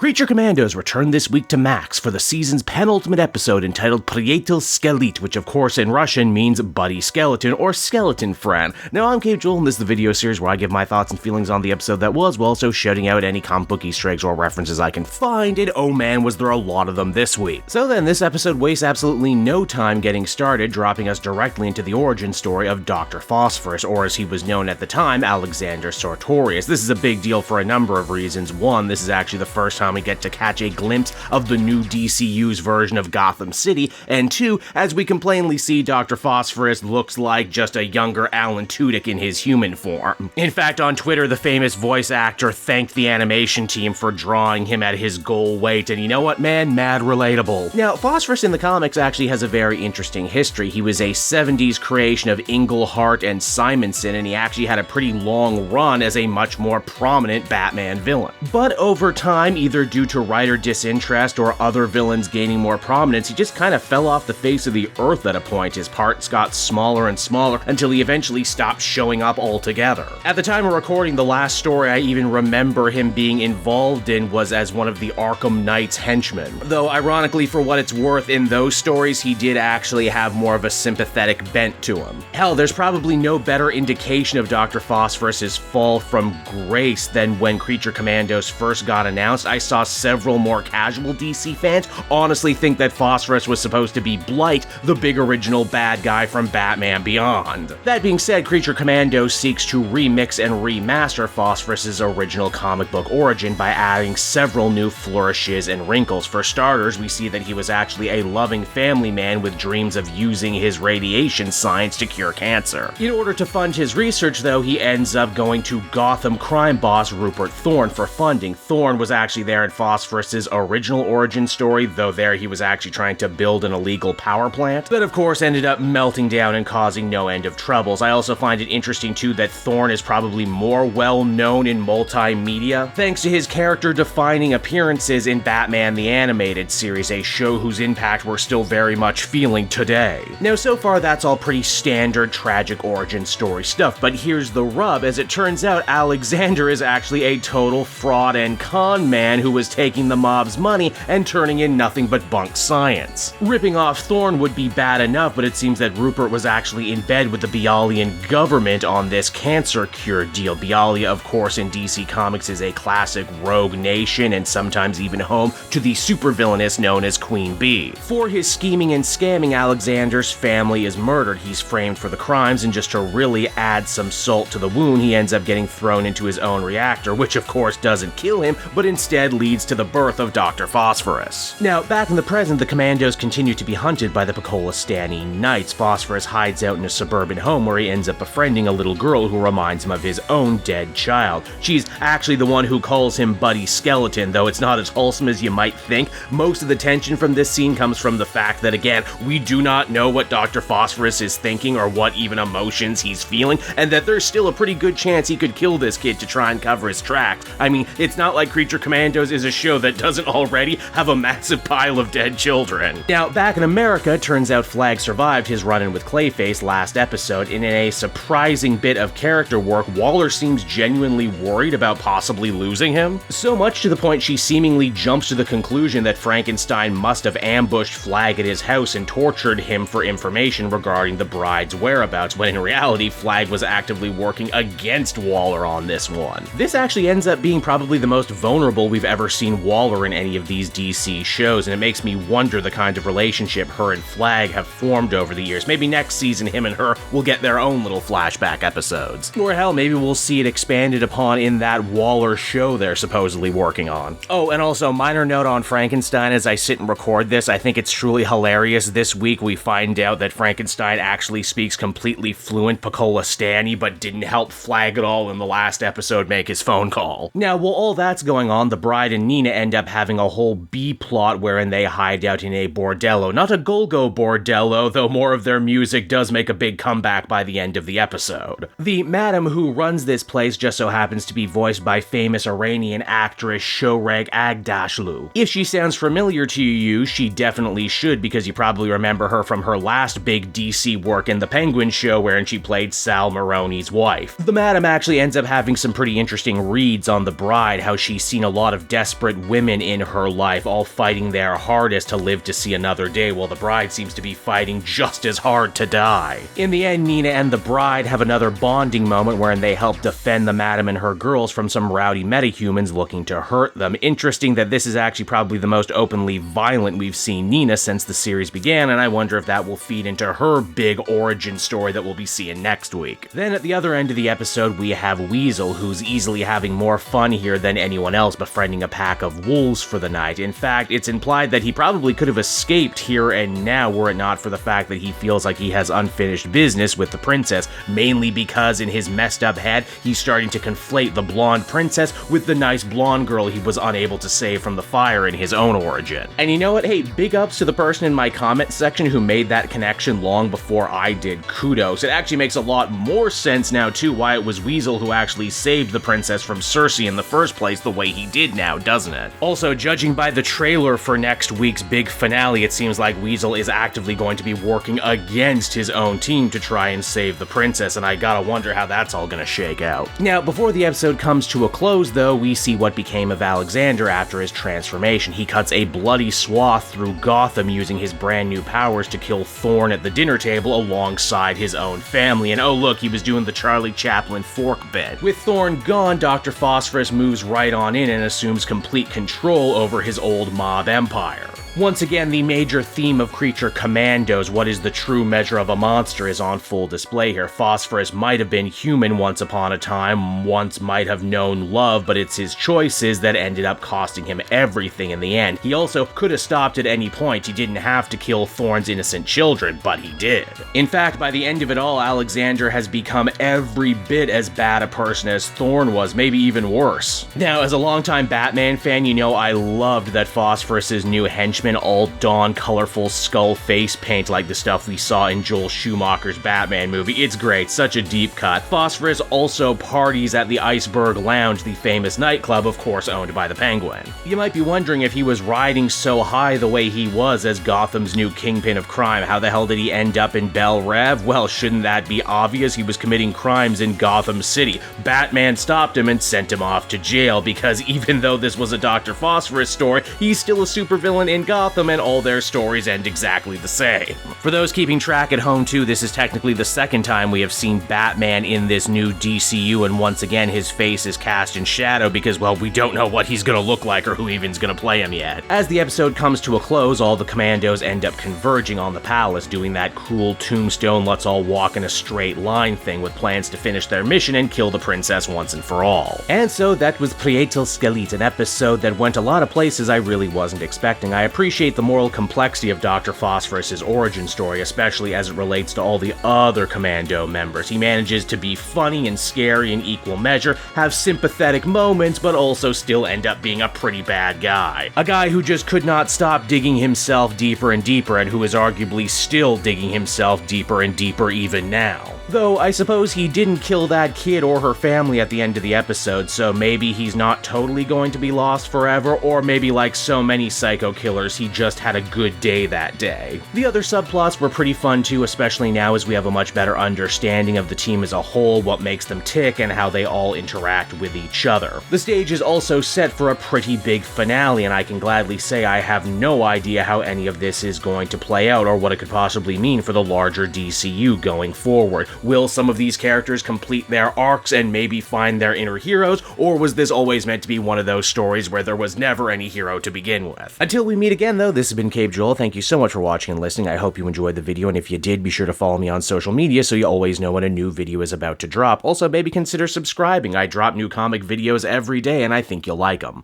Creature Commandos returned this week to Max for the season's penultimate episode entitled Priyatel Skelet, which of course in Russian means buddy skeleton or skeleton friend. Now I'm Cave Joel and this is the video series where I give my thoughts and feelings on the episode that was, while also shouting out any comic book Easter eggs or references I can find, and oh man was there a lot of them this week. So then, this episode wastes absolutely no time getting started, dropping us directly into the origin story of Dr. Phosphorus, or as he was known at the time, Alexander Sartorius. This is a big deal for a number of reasons. One, this is actually the first time we get to catch a glimpse of the new DCU's version of Gotham City, and two, as we can plainly see, Dr. Phosphorus looks like just a younger Alan Tudyk in his human form. In fact, on Twitter, the famous voice actor thanked the animation team for drawing him at his goal weight, and you know what, man? Mad relatable. Now, Phosphorus in the comics actually has a very interesting history. He was a 70s creation of Englehart and Simonson, and he actually had a pretty long run as a much more prominent Batman villain. But over time, either due to writer disinterest or other villains gaining more prominence, he just kind of fell off the face of the earth at a point. His parts got smaller and smaller until he eventually stopped showing up altogether. At the time of recording, the last story I even remember him being involved in was as one of the Arkham Knight's henchmen. Though, ironically, for what it's worth, in those stories he did actually have more of a sympathetic bent to him. Hell, there's probably no better indication of Dr. Phosphorus's fall from grace than when Creature Commandos first got announced. I saw several more casual DC fans honestly think that Phosphorus was supposed to be Blight, the big original bad guy from Batman Beyond. That being said, Creature Commandos seeks to remix and remaster Phosphorus's original comic book origin by adding several new flourishes and wrinkles. For starters, we see that he was actually a loving family man with dreams of using his radiation science to cure cancer. In order to fund his research, though, he ends up going to Gotham crime boss Rupert Thorne for funding. Thorne was actually there in Phosphorus's original origin story, though there he was actually trying to build an illegal power plant that of course ended up melting down and causing no end of troubles. I also find it interesting too that Thorne is probably more well known in multimedia thanks to his character-defining appearances in Batman the Animated Series, a show whose impact we're still very much feeling today. Now, so far that's all pretty standard tragic origin story stuff, but here's the rub. As it turns out, Alexander is actually a total fraud and con man who was taking the mob's money and turning in nothing but bunk science. Ripping off Thorne would be bad enough, but it seems that Rupert was actually in bed with the Bialian government on this cancer cure deal. Bialia, of course, in DC Comics is a classic rogue nation and sometimes even home to the supervillainess known as Queen Bee. For his scheming and scamming, Alexander's family is murdered. He's framed for the crimes, and just to really add some salt to the wound, he ends up getting thrown into his own reactor, which of course doesn't kill him, but instead leads to the birth of Dr. Phosphorus. Now, back in the present, the Commandos continue to be hunted by the Pikolastani Knights. Phosphorus hides out in a suburban home where he ends up befriending a little girl who reminds him of his own dead child. She's actually the one who calls him Buddy Skeleton, though it's not as wholesome as you might think. Most of the tension from this scene comes from the fact that, again, we do not know what Dr. Phosphorus is thinking or what even emotions he's feeling, and that there's still a pretty good chance he could kill this kid to try and cover his tracks. I mean, it's not like Creature Commandos is a show that doesn't already have a massive pile of dead children. Now, back in America, it turns out Flag survived his run-in with Clayface last episode, and in a surprising bit of character work, Waller seems genuinely worried about possibly losing him. So much to the point she seemingly jumps to the conclusion that Frankenstein must have ambushed Flag at his house and tortured him for information regarding the bride's whereabouts, when in reality, Flag was actively working against Waller on this one. This actually ends up being probably the most vulnerable we've ever seen Waller in any of these DC shows, and it makes me wonder the kind of relationship her and Flag have formed over the years. Maybe next season him and her will get their own little flashback episodes. Or hell, maybe we'll see it expanded upon in that Waller show they're supposedly working on. Oh, and also, minor note on Frankenstein as I sit and record this, I think it's truly hilarious. This week we find out that Frankenstein actually speaks completely fluent Pikolastani, but didn't help Flag at all in the last episode make his phone call. Now, while all that's going on, the bride and Nina end up having a whole B-plot wherein they hide out in a bordello. Not a Golgo bordello, though more of their music does make a big comeback by the end of the episode. The madam who runs this place just so happens to be voiced by famous Iranian actress Shohreh Aghdashloo. If she sounds familiar to you, she definitely should, because you probably remember her from her last big DC work in The Penguin Show, wherein she played Sal Maroni's wife. The madam actually ends up having some pretty interesting reads on the bride, how she's seen a lot of desperate women in her life, all fighting their hardest to live to see another day, while the bride seems to be fighting just as hard to die. In the end, Nina and the bride have another bonding moment wherein they help defend the madam and her girls from some rowdy metahumans looking to hurt them. Interesting that this is actually probably the most openly violent we've seen Nina since the series began, and I wonder if that will feed into her big origin story that we'll be seeing next week. Then at the other end of the episode, we have Weasel, who's easily having more fun here than anyone else, befriending a pack of wolves for the night. In fact, it's implied that he probably could have escaped here and now were it not for the fact that he feels like he has unfinished business with the princess, mainly because in his messed up head, he's starting to conflate the blonde princess with the nice blonde girl he was unable to save from the fire in his own origin. And you know what? Hey, big ups to the person in my comment section who made that connection long before I did. Kudos. It actually makes a lot more sense now too why it was Weasel who actually saved the princess from Cersei in the first place the way he did now, doesn't it? Also, judging by the trailer for next week's big finale, it seems like Weasel is actively going to be working against his own team to try and save the princess, and I gotta wonder how that's all gonna shake out. Now, before the episode comes to a close though, we see what became of Alexander after his transformation. He cuts a bloody swath through Gotham using his brand new powers to kill Thorn at the dinner table alongside his own family, and oh look, he was doing the Charlie Chaplin fork bit. With Thorn gone, Dr. Phosphorus moves right on in and assumes complete control over his old mob empire. Once again, the major theme of Creature Commandos, what is the true measure of a monster, is on full display here. Phosphorus might have been human once upon a time, once might have known love, but it's his choices that ended up costing him everything in the end. He also could have stopped at any point. He didn't have to kill Thorn's innocent children, but he did. In fact, by the end of it all, Alexander has become every bit as bad a person as Thorn was, maybe even worse. Now, as a longtime Batman fan, you know I loved that Phosphorus's new henchman all don colorful skull face paint like the stuff we saw in Joel Schumacher's Batman movie. It's great, such a deep cut. Phosphorus also parties at the Iceberg Lounge, the famous nightclub, of course owned by the Penguin. You might be wondering if he was riding so high the way he was as Gotham's new kingpin of crime, how the hell did he end up in Bel Rev? Well, shouldn't that be obvious? He was committing crimes in Gotham City. Batman stopped him and sent him off to jail because even though this was a Dr. Phosphorus story, he's still a supervillain in Gotham, and all their stories end exactly the same. For those keeping track at home too, this is technically the second time we have seen Batman in this new DCU, and once again his face is cast in shadow because, well, we don't know what he's gonna look like or who even's gonna play him yet. As the episode comes to a close, all the commandos end up converging on the palace, doing that cool Tombstone let's all walk in a straight line thing with plans to finish their mission and kill the princess once and for all. And so that was Creature Commandos, an episode that went a lot of places I really wasn't expecting. I appreciate the moral complexity of Dr. Phosphorus' origin story, especially as it relates to all the other commando members. He manages to be funny and scary in equal measure, have sympathetic moments, but also still end up being a pretty bad guy. A guy who just could not stop digging himself deeper and deeper, and who is arguably still digging himself deeper and deeper even now. Though, I suppose he didn't kill that kid or her family at the end of the episode, so maybe he's not totally going to be lost forever, or maybe like so many psycho killers, he just had a good day that day. The other subplots were pretty fun too, especially now as we have a much better understanding of the team as a whole, what makes them tick, and how they all interact with each other. The stage is also set for a pretty big finale, and I can gladly say I have no idea how any of this is going to play out, or what it could possibly mean for the larger DCU going forward. Will some of these characters complete their arcs and maybe find their inner heroes, or was this always meant to be one of those stories where there was never any hero to begin with? Until we meet again though, this has been Cape Joel. Thank you so much for watching and listening. I hope you enjoyed the video, and if you did, be sure to follow me on social media so you always know when a new video is about to drop. Also, maybe consider subscribing. I drop new comic videos every day and I think you'll like them.